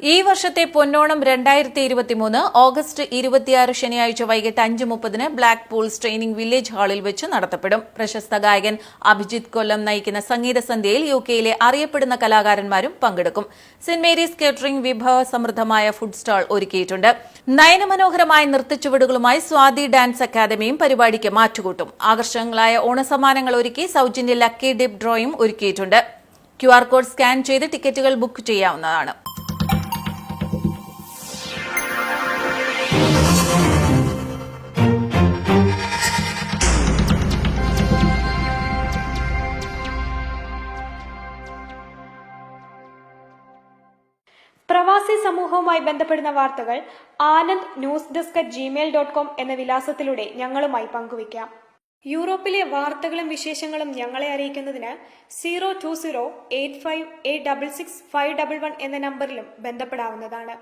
ഈ വർഷത്തെ പൊന്നോണം 2023 ഓഗസ്റ്റ് 26 ശനിയാഴ്ച വൈകിട്ട് 5:30 ബ്ലാക്ക് പൂൾസ് ട്രെയിനിംഗ് വില്ലേജ് ഹാളിൽ വെച്ച് നടത്തപ്പെടും. പ്രശസ്ത ഗായകൻ അഭിജിത്ത് കൊല്ലം നയിക്കുന്ന സംഗീത സന്ധ്യയിൽ യുകെയിലെ അറിയപ്പെടുന്ന കലാകാരന്മാരും പങ്കെടുക്കും. സെന്റ് മേരീസ് കേറ്ററിംഗ് വിഭവ സമൃദ്ധമായ ഫുഡ് സ്റ്റാൾ ഒരുക്കിയിട്ടുണ്ട്. നയനമനോഹരമായ നൃത്തച്ചുവടുകളുമായി സ്വാതി ഡാൻസ് അക്കാദമിയും പരിപാടിക്ക് മാറ്റുകൂട്ടും. ആകർഷകങ്ങളായ ഓണസമ്മാനങ്ങൾ ഒരുക്കി സൌജന്യ ലക്കി ഡിപ്പ് ഡ്രോയും ഒരുക്കിയിട്ടുണ്ട്. QR കോഡ് സ്കാൻ ചെയ്ത് ടിക്കറ്റുകൾ ബുക്ക് ചെയ്യാവുന്നതാണ്. പ്രവാസി സമൂഹവുമായി ബന്ധപ്പെടുന്ന വാർത്തകൾ anand@gmail.com എന്ന വിലാസത്തിലൂടെ ഞങ്ങളുമായി പങ്കുവയ്ക്കാം. യൂറോപ്പിലെ വാർത്തകളും വിശേഷങ്ങളും ഞങ്ങളെ അറിയിക്കുന്നതിന് 02085866511 എന്ന നമ്പറിലും ബന്ധപ്പെടാവുന്നതാണ്.